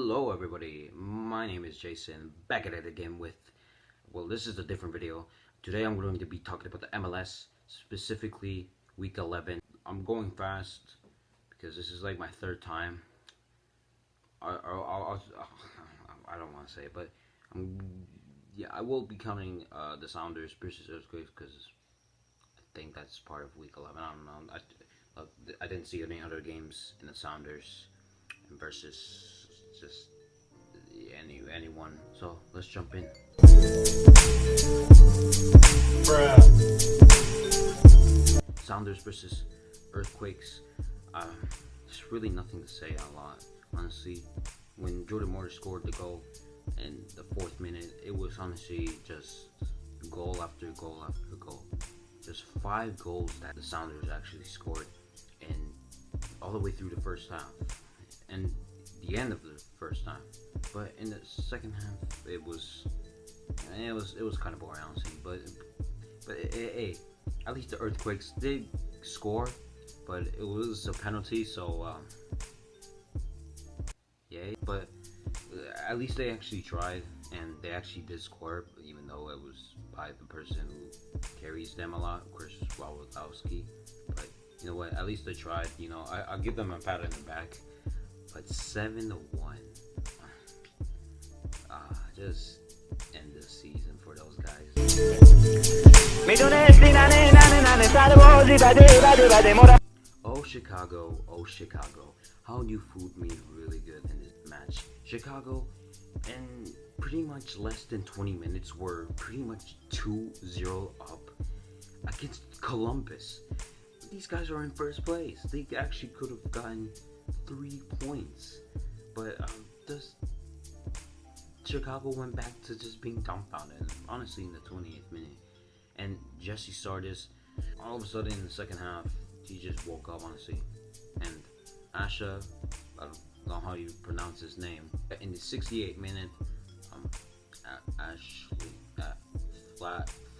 Hello everybody, my name is Jason, back at it again with, well, this is a different video. Today I'm going to be talking about the MLS, specifically week 11. I'm going fast because this is like my third time. I don't want to say it, but yeah, I will be counting the Sounders versus Earthquakes because I think that's part of week 11. I don't know. I didn't see any other games in the Sounders versus just anyone. So let's jump in. Bruh. Sounders versus Earthquakes. There's really nothing to say a lot, honestly. When Jordan Morris scored the goal in the 4th minute, it was honestly just goal after goal after goal. Just 5 goals that the Sounders actually scored, and all the way through the first half and the end of the first half. But in the second half, it was kind of boring, honestly. But hey, at least the Earthquakes did score, but it was a penalty, so yay. But at least they actually tried, and they actually did score, even though it was by the person who carries them a lot, of course, Wałęsowski. But you know what? At least they tried. You know, I'll give them a pat on the back. But 7-1. Just end the season for those guys. Oh Chicago, oh Chicago, how you fooled me really good in this match. Chicago, in pretty much less than 20 minutes, were pretty much 2-0 up against Columbus. These guys are in first place. They actually could have gotten 3 points, but Chicago went back to just being dumbfounded, honestly, in the 28th minute. And Jesse Sardis, all of a sudden in the second half, he just woke up, honestly. And Asha, I don't know how you pronounce his name, in the 68th minute,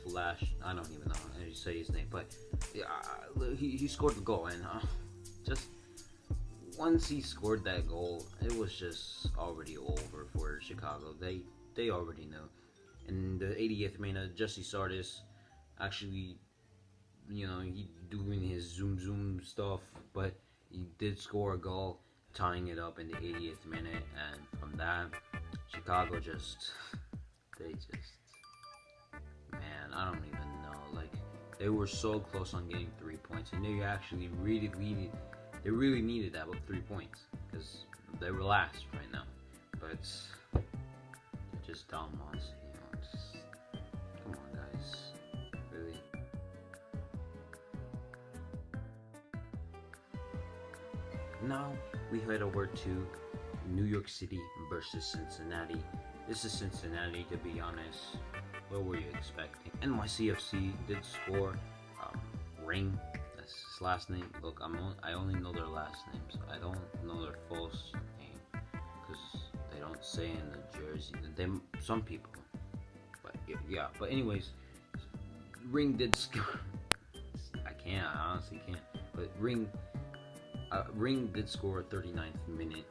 Flash, I don't even know how to say his name, but he scored the goal, and just once he scored that goal, it was just already over for Chicago. They already know. In the 80th minute, Jesse Sardis actually, you know, he doing his zoom stuff, but he did score a goal, tying it up in the 80th minute, and from that, Chicago just, man, I don't even know. Like, they were so close on getting 3 points, and they actually really needed that with 3 points, because they were last right now. But they're just dumb, honestly. You know, just, come on, guys, really. Now we head over to New York City versus Cincinnati. This is Cincinnati, to be honest. What were you expecting? NYCFC did score. Ring, that's his last name. Look, I only know their last names. I don't know their full name because they don't say in the jersey. Some people, but yeah. But anyways, Ring did score. I honestly can't. But Ring did score a 39th minute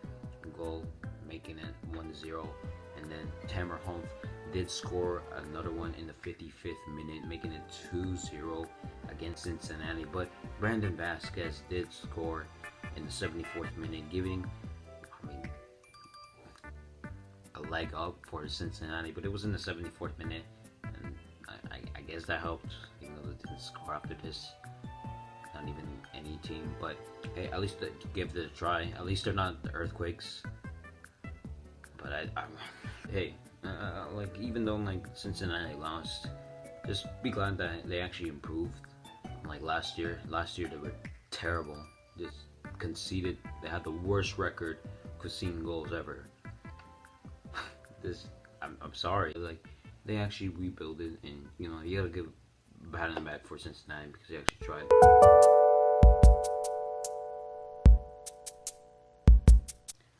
goal, making it 1-0, and then Tamer Humph did score another one in the 55th minute, making it 2-0 against Cincinnati. But Brandon Vasquez did score in the 74th minute, giving, a leg up for Cincinnati. But it was in the 74th minute, and I guess that helped, even though they didn't score after this. Not even any team, but hey, at least give it a try. At least they're not the Earthquakes. But hey, like, even though like Cincinnati lost, just be glad that they actually improved. Like last year they were terrible. Just conceded. They had the worst record, conceding goals ever. I'm sorry. Like, they actually rebuilt it, and you know, you gotta give a pat on the back for Cincinnati because they actually tried.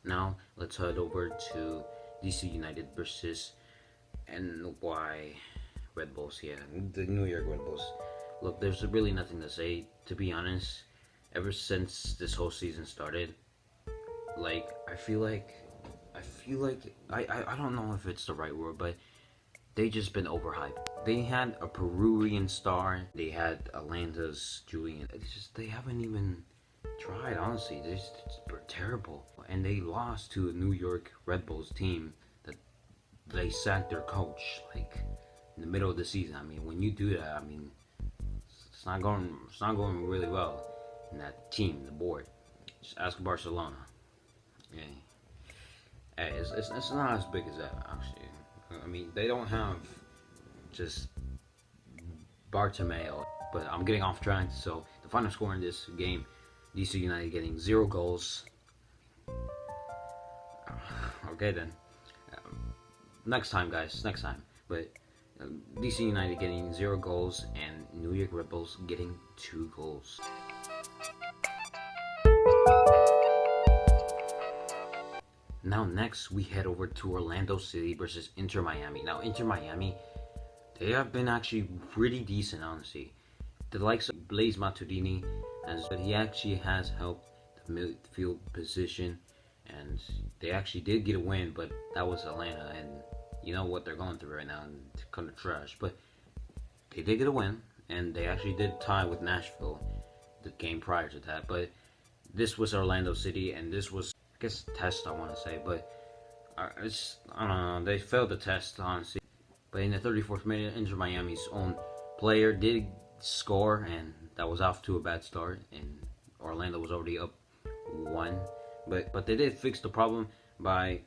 Now let's head over to DC United versus NY Red Bulls. Yeah, the New York Red Bulls. Look, there's really nothing to say, to be honest. Ever since this whole season started, like, I feel like feel like I don't know if it's the right word, but they just been overhyped. They had a Peruvian star. They had Atlanta's Julian. It's just they haven't even tried. Honestly, they're terrible, and they lost to a New York Red Bulls team that they sacked their coach like in the middle of the season. I mean, when you do that, I mean, it's not going really well in that team, the board. Just ask Barcelona. Yeah. Hey, it's not as big as that actually. I mean, they don't have just Bartomeu, but I'm getting off track. So the final score in this game, DC United getting 0 goals. Okay then. Next time, guys. Next time. But DC United getting 0 goals and New York Red Bulls getting 2 goals. Now next we head over to Orlando City versus Inter Miami. Now Inter Miami, they have been actually pretty decent, honestly. The likes of Blaise Matuidi, but he actually has helped the midfield position, and they actually did get a win, but that was Atlanta, and you know what they're going through right now, and it's kind of trash. But they did get a win, and they actually did tie with Nashville the game prior to that. But this was Orlando City, and this was, I guess, test, I want to say, but I don't know, they failed the test, honestly. But in the 34th minute, Inter Miami's own player did score, and that was off to a bad start, and Orlando was already up 1. But they did fix the problem by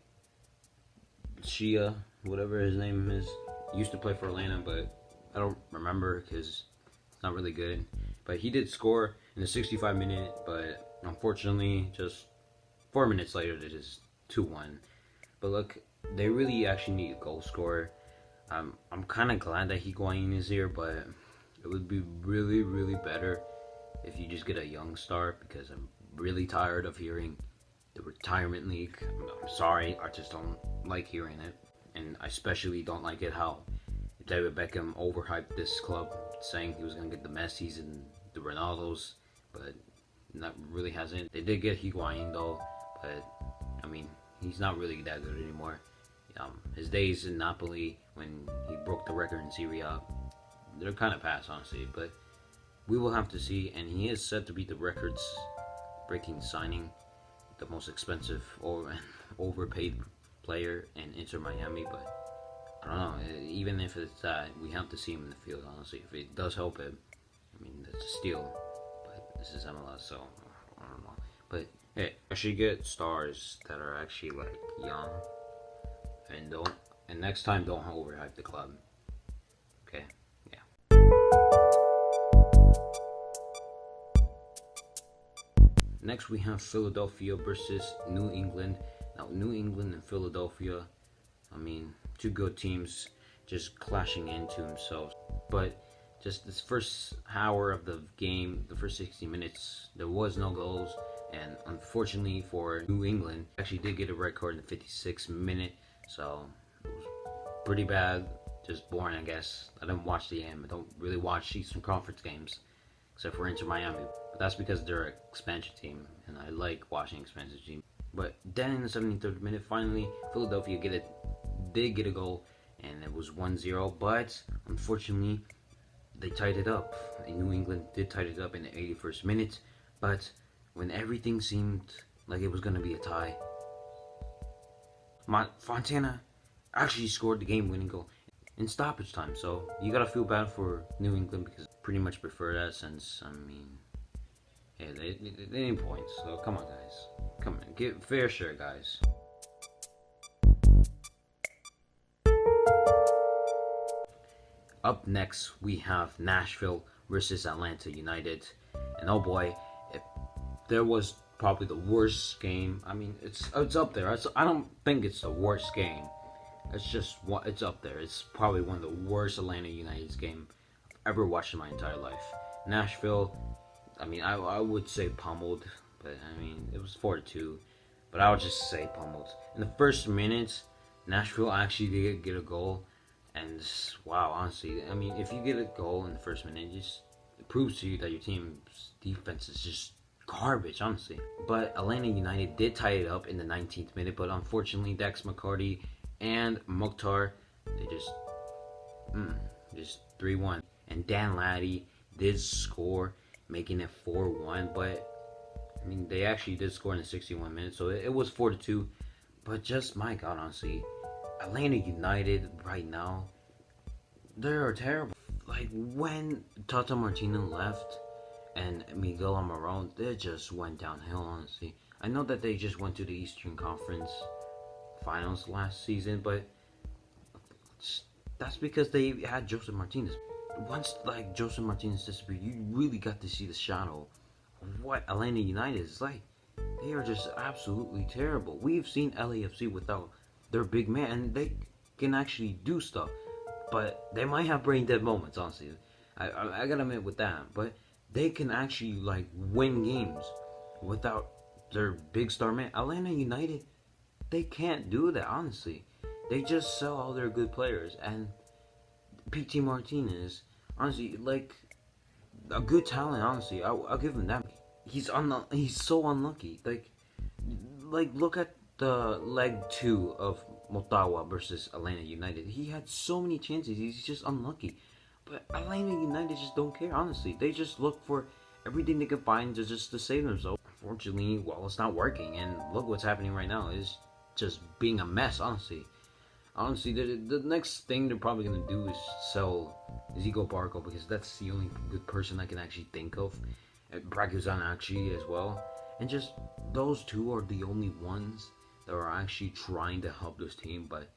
Shia, whatever his name is. He used to play for Atlanta, but I don't remember because it's not really good. But he did score in the 65th minute, but unfortunately, just 4 minutes later, it is 2-1. But look, they really actually need a goal scorer. I'm kind of glad that Higuain is here, but it would be really, really better if you just get a young star, because I'm really tired of hearing the retirement league. I'm sorry, I just don't like hearing it. And I especially don't like it how David Beckham overhyped this club, saying he was going to get the Messis and the Ronaldos, but that really hasn't. They did get Higuain though, but I mean, he's not really that good anymore. His days in Napoli, when he broke the record in Serie A, they're kind of past, honestly. But we will have to see, and he is set to be the records-breaking signing, the most expensive or overpaid player in Inter Miami. But I don't know, even if it's that, we have to see him in the field, honestly. If it does help him, I mean, that's a steal. But this is MLS, so I don't know. But hey, I should get stars that are actually like young, and next time don't overhype the club. Okay, yeah. Next we have Philadelphia versus New England. Now New England and Philadelphia, I mean, two good teams just clashing into themselves. But just this first hour of the game, the first 60 minutes, there was no goals. And unfortunately for New England, actually did get a red card in the 56th minute. So it was pretty bad, just boring, I guess. I didn't watch the game. I don't really watch Eastern Conference games, except for Inter Miami. But that's because they're an expansion team, and I like watching expansion teams. But then in the 73rd minute, finally, Philadelphia did get a goal, and it was 1-0. But unfortunately, they tied it up. And New England did tie it up in the 81st minute. But when everything seemed like it was going to be a tie, Fontana actually scored the game-winning goal in stoppage time. So you gotta feel bad for New England, because I pretty much prefer that, since, I mean, yeah, they need points. So come on, guys. Come on, get fair share, guys. Up next, we have Nashville versus Atlanta United. And oh boy, there was probably the worst game. I mean, it's up there. I don't think it's the worst game. It's up there. It's probably one of the worst Atlanta United's game I've ever watched in my entire life. Nashville, I mean, I would say pummeled, but I mean, it was 4-2, but I would just say pummeled. In the first minutes, Nashville actually did get a goal, and wow, honestly, I mean, if you get a goal in the first minute, it proves to you that your team's defense is just garbage, honestly. But Atlanta United did tie it up in the 19th minute, but unfortunately, Dax McCarty and Mukhtar, they just 3-1. And Dan Laddie did score, making it 4-1. But I mean, they actually did score in the 61 minutes, so it was 4-2. But just my God, honestly, Atlanta United right now, they are terrible. Like when Tata Martino left and Miguel Almiron, they just went downhill, honestly. I know that they just went to the Eastern Conference Finals last season, but that's because they had Joseph Martinez. Once like Joseph Martinez disappeared, you really got to see the shadow of what Atlanta United is like. They are just absolutely terrible. We've seen LAFC without their big man, and they can actually do stuff, but they might have brain dead moments. Honestly, I gotta admit with that, but they can actually like win games without their big star man. Atlanta United, they can't do that. Honestly, they just sell all their good players, and PT Martinez, honestly, like a good talent. Honestly, I'll give him that. He's so unlucky. Like look at the leg 2 of Motawa versus Atlanta United. He had so many chances. He's just unlucky. But Atlanta United just don't care. Honestly, they just look for everything they can find to save themselves. Unfortunately, well, it's not working, and look what's happening right now. It's just being a mess. Honestly, the next thing they're probably gonna do is sell Zico Barco, because that's the only good person I can actually think of. Braguzan actually as well, and just those two are the only ones that are actually trying to help this team. But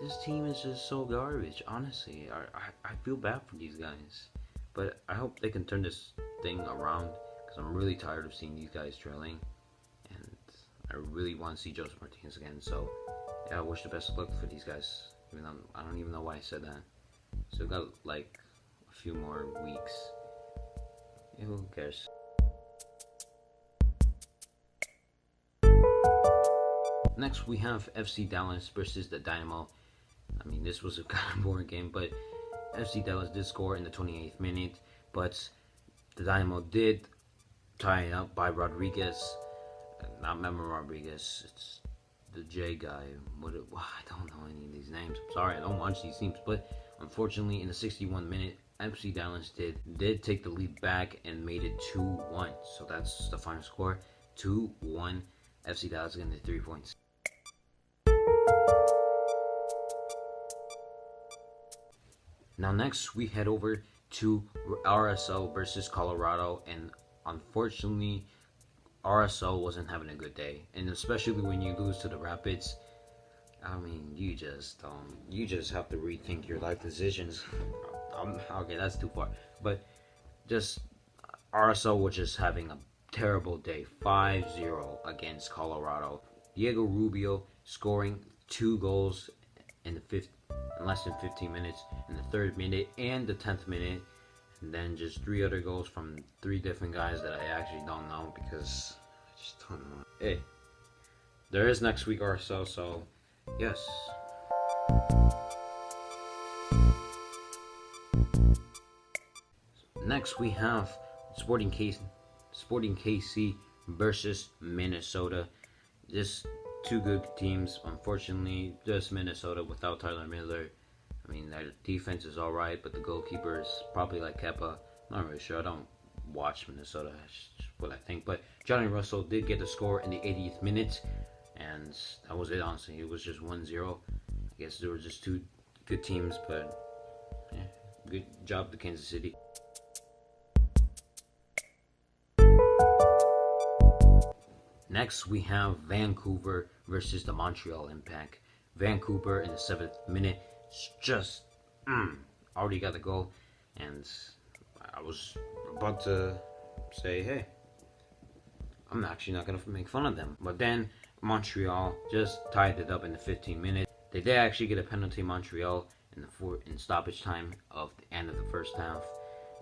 this team is just so garbage. Honestly, I feel bad for these guys, but I hope they can turn this thing around, because I'm really tired of seeing these guys trailing, and I really want to see Joseph Martinez again. So yeah, I wish the best of luck for these guys. Even though I don't even know why I said that. Still got like a few more weeks. Yeah, who cares? Next, we have FC Dallas versus the Dynamo. I mean, this was a kind of boring game, but FC Dallas did score in the 28th minute, but the Dynamo did tie it up by Rodriguez. Not Memo Rodriguez, it's the J guy. I don't know any of these names. I'm sorry, I don't watch these teams, but unfortunately, in the 61 minute, FC Dallas did take the lead back and made it 2-1. So that's the final score, 2-1. FC Dallas getting the 3 points. Now next we head over to RSL versus Colorado, and unfortunately RSL wasn't having a good day, and especially when you lose to the Rapids. I mean, you just have to rethink your life decisions. Okay, that's too far, but just RSL was just having a terrible day. 5-0 against Colorado. Diego Rubio scoring 2 goals in less than 15 minutes, in the 3rd minute and the 10th minute, and then just 3 other goals from 3 different guys that I actually don't know, because I just don't know. Hey, there is next week RSL, so yes. Next we have Sporting KC versus Minnesota. Just 2 good teams. Unfortunately, just Minnesota without Tyler Miller. I mean, their defense is alright, but the goalkeeper is probably like Kepa. I'm not really sure. I don't watch Minnesota. That's just what I think. But Johnny Russell did get the score in the 80th minute, and that was it, honestly. It was just 1-0. I guess there were just 2 good teams, but yeah, good job to Kansas City. Next, we have Vancouver versus the Montreal Impact. Vancouver in the 7th minute just already got the goal, and I was about to say, hey, I'm actually not going to make fun of them. But then Montreal just tied it up in the 15th minute. They did actually get a penalty, Montreal, in stoppage time of the end of the first half.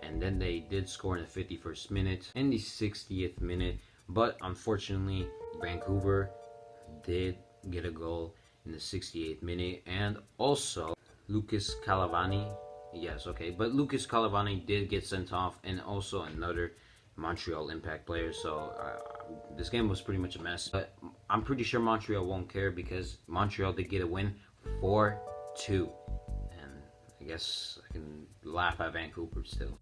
And then they did score in the 51st minute, in the 60th minute. But unfortunately, Vancouver did get a goal in the 68th minute. And also, Lucas Calavani. Yes, okay. But Lucas Calavani did get sent off. And also another Montreal Impact players. So this game was pretty much a mess. But I'm pretty sure Montreal won't care because Montreal did get a win 4-2. And I guess I can laugh at Vancouver still.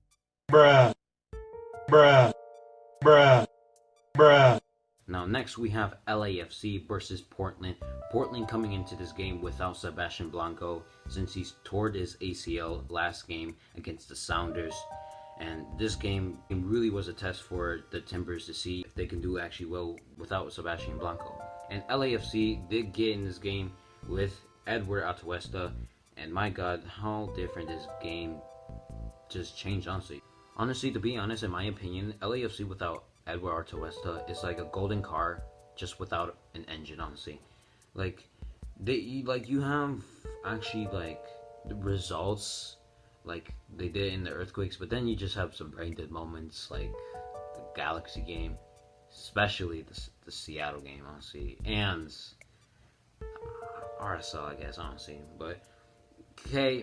Bruh. Bruh. Bruh. Bruh. Now next we have LAFC versus Portland. Portland coming into this game without Sebastian Blanco since he's tore his ACL last game against the Sounders. And this game really was a test for the Timbers to see if they can do actually well without Sebastian Blanco. And LAFC did get in this game with Edward Atuesta, and my God, how different this game just changed, honestly. Honestly, to be honest, in my opinion, LAFC without Edward Atuesta is like a golden car just without an engine, honestly. Like, you have actually like the results like they did in the Earthquakes, but then you just have some brain dead moments like the Galaxy game, especially the Seattle game, honestly, and RSL, I guess, honestly. But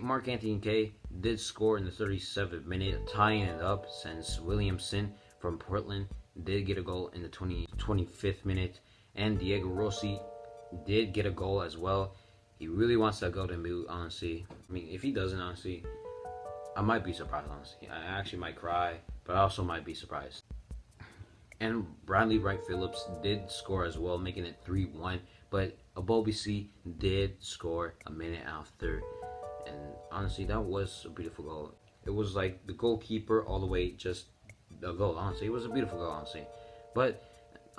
Mark Anthony K did score in the 37th minute, tying it up since Williamson from Portland did get a goal in the 25th minute, and Diego Rossi did get a goal as well. He really wants that goal to move, honestly. I mean, if he doesn't, honestly, I might be surprised, honestly. I actually might cry, but I also might be surprised. And Bradley Wright Phillips did score as well, making it 3-1. But Abobisi did score a minute after. And honestly, that was a beautiful goal. It was like the goalkeeper all the way just a goal, honestly. It was a beautiful goal, honestly. But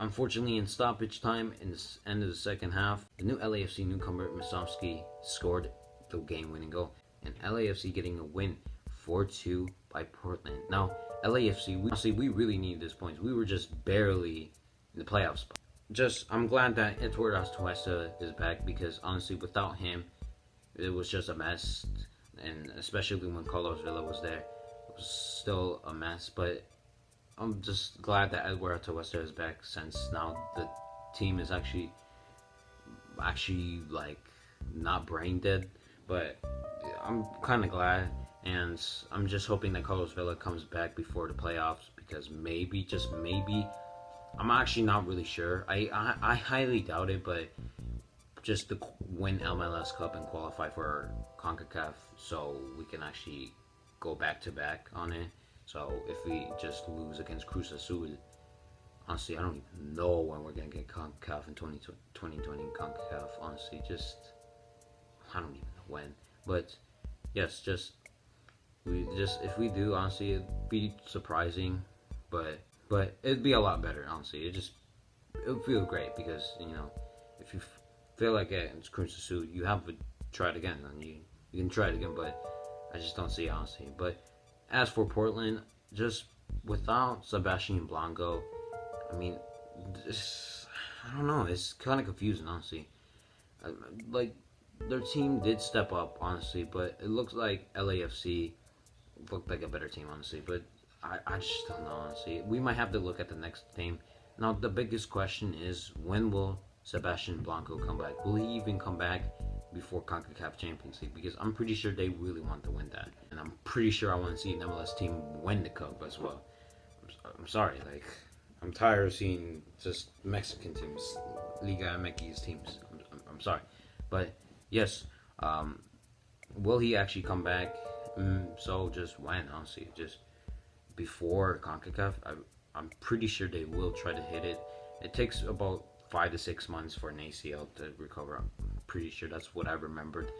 unfortunately, in stoppage time, in the end of the second half, the new LAFC newcomer, Misovsky, scored the game-winning goal. And LAFC getting a win 4-2 by Portland. Now, LAFC, honestly, we really need this points. We were just barely in the playoffs. I'm glad that Edward Atuesta is back because, honestly, without him, it was just a mess. And especially when Carlos Vela was there, it was still a mess. But I'm just glad that Edward Atuesta is back since now the team is actually like not brain dead. But I'm kind of glad. And I'm just hoping that Carlos Vela comes back before the playoffs because maybe, just maybe, I'm actually not really sure. I highly doubt it, but just to win MLS Cup and qualify for CONCACAF so we can actually go back to back on it. So if we just lose against Cruz Azul, honestly, I don't even know when we're going to get CONCACAF in 2020 CONCACAF. Honestly, I don't even know when. But yes, if we do, honestly, it'd be surprising, but it'd be a lot better, honestly. It would feel great because, if you feel like it's Cruz Azul, you have to try it again, and you can try it again, but I just don't see it, honestly. But as for Portland, just without Sebastian Blanco, I mean, I don't know, it's kind of confusing, honestly. Like, their team did step up, honestly, but it looks like LAFC looked like a better team, honestly, but I just don't know, honestly. We might have to look at the next team. Now, the biggest question is, when will Sebastian Blanco come back? Will he even come back before CONCACAF Champions League? Because I'm pretty sure they really want to win that. And I'm pretty sure I want to see an MLS team win the Cup as well. I'm sorry, like, I'm tired of seeing just Mexican teams, Liga MX teams. I'm sorry. But, yes, will he actually come back? So just when, honestly, just before CONCACAF, I'm pretty sure they will try to hit it. It takes about 5 to 6 months for an ACL to recover. I'm pretty sure that's what I remembered.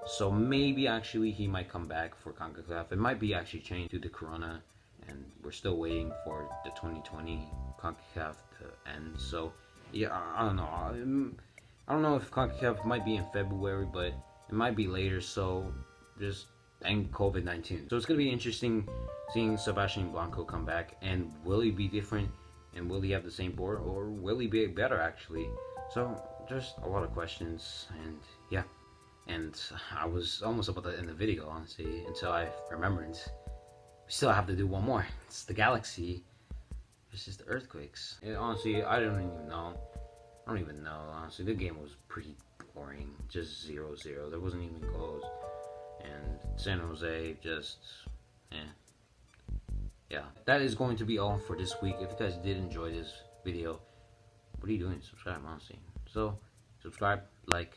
So maybe actually he might come back for CONCACAF. It might be actually changed due to Corona, and we're still waiting for the 2020 CONCACAF to end. So yeah, I don't know. I don't know if CONCACAF might be in February, but it might be later. So just and COVID-19. So it's going to be interesting seeing Sebastian Blanco come back, and will he be different, and will he have the same board, or will he be better actually? So just a lot of questions, and yeah. And I was almost about to end the video, honestly, until I remembered we still have to do one more. It's the Galaxy versus the Earthquakes. And honestly, I don't even know. Honestly, the game was pretty boring. Just 0-0. There wasn't even goals. And San Jose just, yeah, that is going to be all for this week. If you guys did enjoy this video, what are you doing? Subscribe, honestly. So, subscribe, like,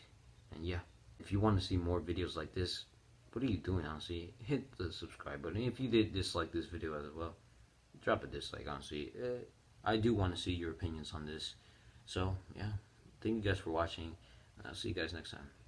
and yeah. If you want to see more videos like this, what are you doing, honestly? Hit the subscribe button. If you did dislike this video as well, drop a dislike, honestly. I do want to see your opinions on this. So, yeah. Thank you guys for watching. I'll see you guys next time.